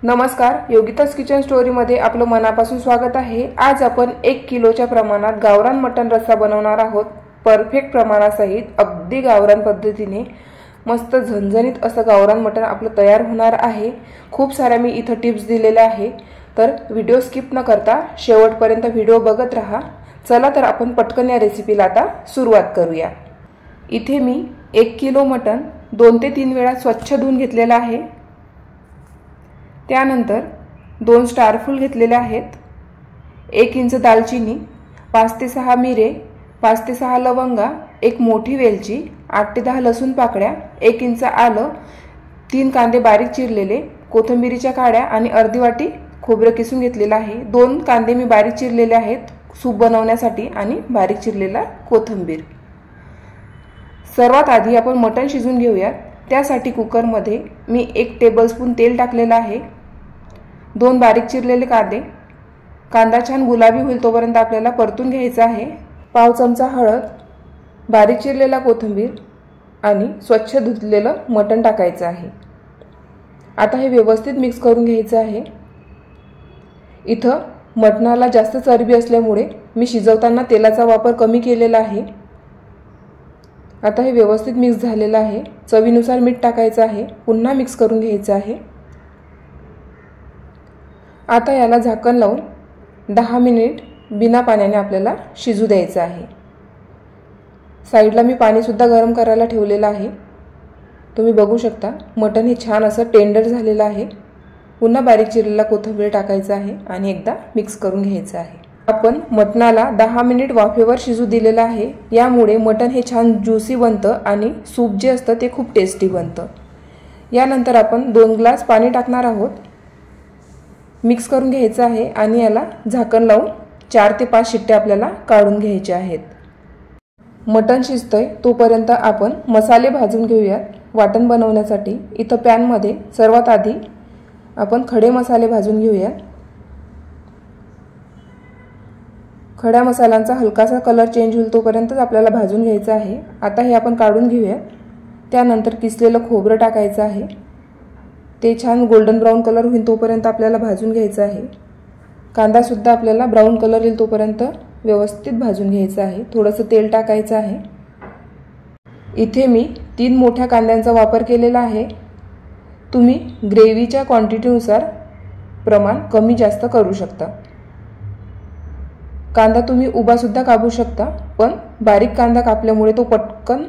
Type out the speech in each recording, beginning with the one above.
नमस्कार, योगिताज किचन स्टोरीमध्ये आपलं मनापासून स्वागत आहे। आज आपण 1 किलोच्या प्रमाणात गावरान मटण रस्सा बनवणार आहोत। परफेक्ट प्रमाणासहित अगदी गावरान पद्धतीने मस्त झणझणीत असं गावरान मटण आपलं तयार होणार आहे। खूप साऱ्या मी इथे टिप्स दिलेल्या आहे, तर व्हिडिओ स्किप न करता शेवटपर्यंत व्हिडिओ बघत राहा। चला तर आपण पटकन या रेसिपीला आता सुरुवात करूया। इथे मी 1 किलो मटण 2 ते 3 वेळा स्वच्छ धुवून घेतलेलं आहे। त्यानंतर 2 स्टार फूल घेतलेले आहेत, 1 इंच दालचिनी, 5 ते 6 मिरे, 5 ते 6 लवंगा, 1 मोठी वेलची, 8 ते 10 लसूण पाकळ्या, 1 इंच आलं, 3 कांदे बारीक चिरलेले, कोथिंबीरीच्या काड्या आणि अर्धी वाटी खोबरं किसून घेतलेलं आहे। 2 कांदे मी बारीक चिरलेले आहेत सूप बनवण्यासाठी आणि बारीक चिरलेला कोथिंबीर। सर्वात आधी आपण मटण शिजवून घेऊया। त्यासाठी कुकर मध्ये मी 1 टेबलस्पून तेल टाकलेलं आहे, 2 बारीक चिरलेले कांदे, कांदा छान गुलाबी होईल तोपर्यंत आपल्याला परतून घ्यायचा आहे, पाव चमचा हळद, बारीक चिरलेला कोथिंबीर आणि स्वच्छ धुतलेलं मटण टाकायचं आहे। आता हे व्यवस्थित मिक्स करून घ्यायचं आहे। इथं मटणाला जास्त चरबी असल्यामुळे मी शिजवताना तेलाचा वापर कमी केलेला आहे। आता हे व्यवस्थित मिक्स झालेलं आहे। चवीनुसार मीठ टाकायचं आहे, पुन्हा मिक्स करून घ्यायचं आहे। आता याला झाकण लावून 10 मिनिट बिना पाण्याने आपल्याला शिजू द्यायचं आहे। साइडला मी पाणी सुद्धा गरम करायला ठेवलेलं आहे। तुम्ही बघू शकता मटण हे छान असं टेंडर झालेलं आहे। पुन्हा बारीक चिरलेला कोथिंबीर टाकायचा आहे आणि एकदा मिक्स करून घ्यायचं आहे। आपण मटणाला 10 मिनिट वाफेवर शिजू दिलेलं आहे। यामुळे मटण हे छान ज्यूसी बनतं आणि सूप जे असतं ते खूप टेस्टी बनतं। यानंतर आपण 2 ग्लास पाणी टाकणार आहोत, मिक्स करून घ्यायचं आहे आणि याला झाकण लावून 4 ते 5 शिट्ट्या आपल्याला काढून घ्यायच्या आहेत। मटण शिजतंय तोपर्यंत आपण मसाले भाजून घेऊया। वाटण बनवण्यासाठी इथं पॅन मध्ये सर्वात आधी आपण खडे मसाले भाजून घेऊया। खड्या मसाल्यांचा हलकासा कलर चेंज होईल तोपर्यंतच आपल्याला भाजून घ्यायचं आहे। आता हे आपण काढून घेऊया। त्यानंतर किसलेलं खोबरं टाकायचं आहे, ते छान गोल्डन ब्राउन कलर होईल तोपर्यंत आपल्याला भाजून घ्यायचं आहे। कांदा सुद्धा आपल्याला ब्राउन कलर येईल तोपर्यंत व्यवस्थित भाजून घ्यायचं आहे। थोडंसं तेल टाकायचं आहे। इथे मी 3 मोठ्या कांद्यांचा वापर केलेला आहे। तुम्ही ग्रेव्हीच्या क्वांटिटीनुसार प्रमाण कमी जास्त करू शकता। कांदा तुम्ही उभा सुद्धा कापू शकता, पण बारीक कांदा कापल्यामुळे तो पटकन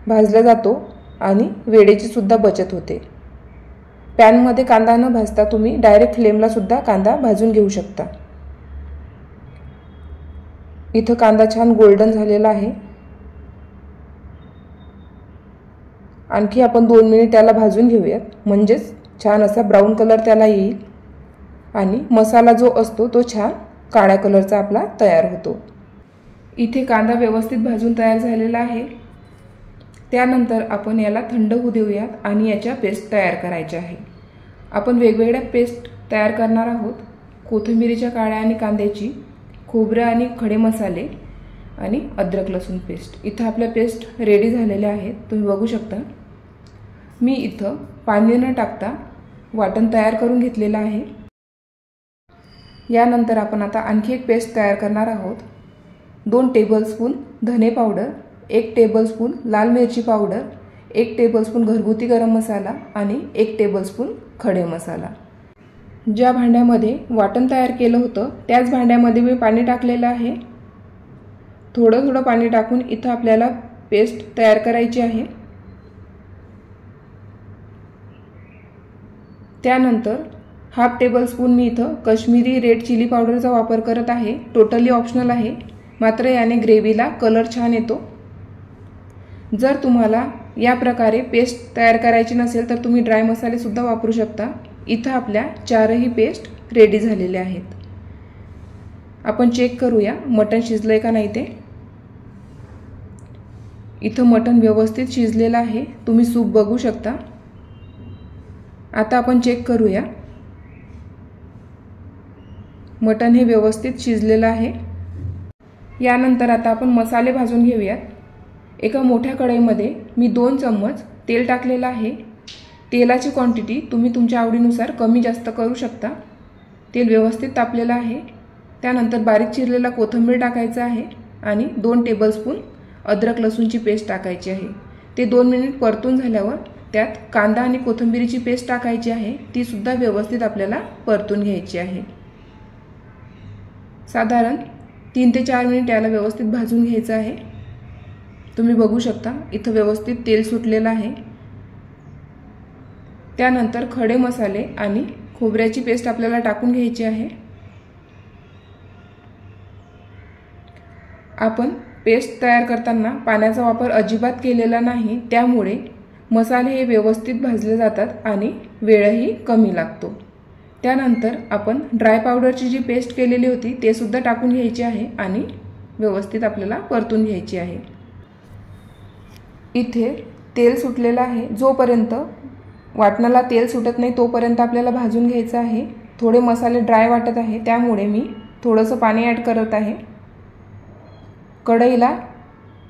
भाजला जातो आणि वेळेची सुद्धा बचत होते। पॅन मध्ये कांदा न भाजता तुम्ही डायरेक्ट फ्लेमला सुद्धा कांदा भाजून घेऊ शकता। इथं कांदा छान गोल्डन झालेला आहे। आणखी आपण 2 मिनिट त्याला भाजून घेऊयात, म्हणजेच छान असा ब्राउन कलर त्याला येईल आणि मसाला जो असतो तो छान काळ्या कलरचा आपला तयार होतो। इथे कांदा व्यवस्थित भाजून तयार झालेला आहे। त्यानंतर आपण याला थंड होऊ देऊयात आणि याच्या पेस्ट तयार करायच्या आहे। आपण वेगवेगळ्या पेस्ट तयार करणार आहोत, कोथिंबीरीच्या काड्या आणि कांद्याची, खोबरं आणि खडे मसाले आणि अद्रक लसूण पेस्ट। इथं आपल्या पेस्ट रेडी झालेल्या आहेत, तुम्ही बघू शकता। मी इथं पाणी न टाकता वाटण तयार करून घेतलेलं आहे। यानंतर आपण आता आणखी एक पेस्ट तयार करणार आहोत। 2 टेबलस्पून धने पावडर, 1 टेबलस्पून लाल मिरची पावडर, 1 टेबलस्पून घरगुती गरम मसाला आणि 1 टेबलस्पून खडे मसाला। ज्या भांड्यामध्ये वाटण तयार केलं होतं त्याच भांड्यामध्ये मी पाणी टाकलेलं आहे। थोडं थोडं पाणी टाकून इथं आपल्याला पेस्ट तयार करायची आहे। त्यानंतर 1/2 टेबलस्पून मी इथं काश्मीरी रेड चिली पावडरचा वापर करत आहे। टोटली ऑप्शनल आहे, मात्र याने ग्रेव्हीला कलर छान येतो। जर तुम्हाला या प्रकारे पेस्ट तयार करायची नसेल तर तुम्ही ड्राय मसाले सुद्धा वापरू शकता। इथं आपल्या 4ही पेस्ट रेडी झालेल्या आहेत। आपण चेक करूया मटण शिजलंय का नाही ते। इथं मटण व्यवस्थित शिजलेलं आहे, तुम्ही सूप बघू शकता। आता आपण चेक करूया, मटण हे व्यवस्थित शिजलेलं आहे। यानंतर आता आपण मसाले भाजून घेऊयात। एका मोठ्या कढईमध्ये मी 2 चम्मच तेल टाकलेलं आहे। तेलाची क्वांटिटी तुम्ही तुमच्या आवडीनुसार कमी जास्त करू शकता। तेल व्यवस्थित तापलेलं आहे। त्यानंतर बारीक चिरलेला कोथिंबीर टाकायचा आहे आणि 2 टेबलस्पून अद्रक लसूणची पेस्ट टाकायची आहे। ते 2 मिनिट परतून झाल्यावर त्यात कांदा आणि कोथिंबीरची पेस्ट टाकायची आहे। ती सुद्धा व्यवस्थित आपल्याला परतून घ्यायची आहे। साधारण 3 ते 4 मिनिट याला व्यवस्थित भाजून घ्यायचं आहे। तुम्ही बघू शकता इथं व्यवस्थित तेल सुटलेलं आहे। त्यानंतर खडे मसाले आणि खोबऱ्याची पेस्ट आपल्याला टाकून घ्यायची आहे। आपण पेस्ट तयार करताना पाण्याचा वापर अजिबात केलेला नाही, त्यामुळे मसाले हे व्यवस्थित भाजले जातात आणि वेळही कमी लागतो। त्यानंतर आपण ड्राय पावडरची जी पेस्ट केलेली होती ते सुद्धा टाकून घ्यायची आहे आणि व्यवस्थित आपल्याला परतून घ्यायची आहे। इथे तेल सुटलेलं आहे। जोपर्यंत वाटणाला तेल सुटत नाही तोपर्यंत आपल्याला भाजून घ्यायचं आहे। थोडे मसाले ड्राय वाटत आहे, त्यामुळे मी थोडंसं पाणी ॲड करत आहे। कढईला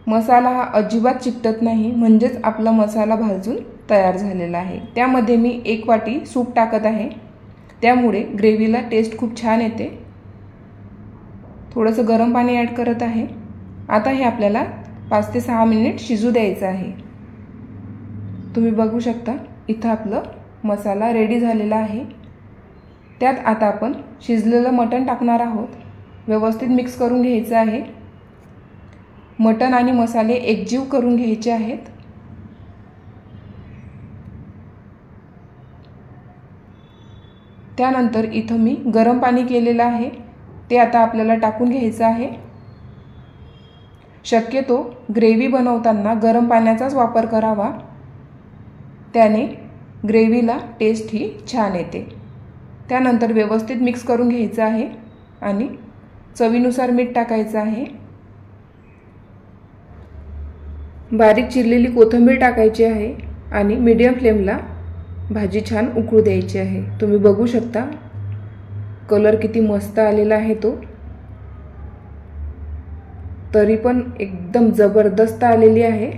मसाला हा अजिबात चिकटत नाही, म्हणजेच आपला मसाला भाजून तयार झालेला आहे। त्यामध्ये मी 1 वाटी सूप टाकत आहे, त्यामुळे ग्रेव्हीला टेस्ट खूप छान येते। थोडंसं गरम पाणी ॲड करत आहे। आता हे आपल्याला 5 ते 6 मिनिट शिजू द्यायचं आहे। तुम्ही बघू शकता इथं आपलं मसाला रेडी झालेला आहे। त्यात आता आपण शिजलेलं मटण टाकणार आहोत। व्यवस्थित मिक्स करून घ्यायचं आहे। मटण आणि मसाले एकजीव करून घ्यायचे आहेत। त्यानंतर इथं मी गरम पाणी केलेलं आहे, ते आता आपल्याला टाकून घ्यायचं आहे। शक्यतो ग्रेव्ही बनवताना गरम पाण्याचाच वापर करावा, त्याने ग्रेव्हीला टेस्ट ही छान येते। त्यानंतर व्यवस्थित मिक्स करून घ्यायचं आहे आणि चवीनुसार मीठ टाकायचं आहे। बारीक चिरलेली कोथिंबीर टाकायची आहे आणि मीडियम फ्लेमला भाजी छान उकळू द्यायची आहे। तुम्ही बघू शकता कलर किती मस्त आलेला आहे तो, तरी पण एकदम जबरदस्त आलेली आहे।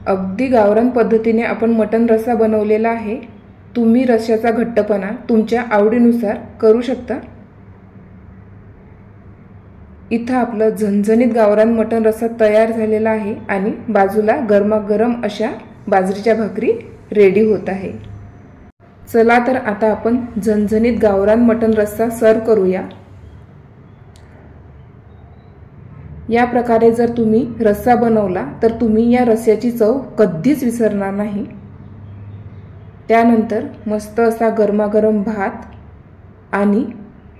अगदी गावरान पद्धतीने आपण मटण रस्सा बनवलेला आहे। तुम्ही रस्स्याचा घट्टपणा तुमच्या आवडीनुसार करू शकता। इथं आपलं झणझणीत गावरान मटण रस्सा तयार झालेला आहे आणि बाजूला गरमागरम अशा बाजरीच्या भाकरी रेडी होत आहे। चला तर आता आपण झणझणीत गावरान मटण रस्सा सर्व करूया। या प्रकारे जर तुम्ही रस्सा बनवला तर तुम्ही या रस्स्याची चव कधीच विसरणार नाही। त्यानंतर मस्त असा गरमागरम भात आणि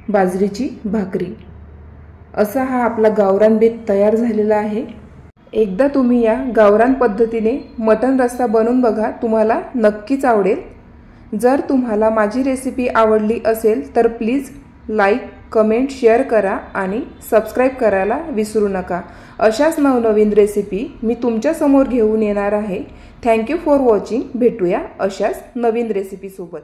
बाजरीची भाकरी, असा हा आपला गावरान बेत तयार झालेला आहे। एकदा तुम्ही या गावरान पद्धतीने मटण रस्सा बनवून बघा, तुम्हाला नक्कीच आवडेल। जर तुम्हाला माझी रेसिपी आवडली असेल तर प्लीज लाईक, कमेंट, शेअर करा आणि सबस्क्राईब करायला विसरू नका। अशाच नवनवीन रेसिपी मी तुमच्या समोर घेऊन येणार आहे। Thank you for watching. भेटूया अशाच नवीन रेसिपी सोबत।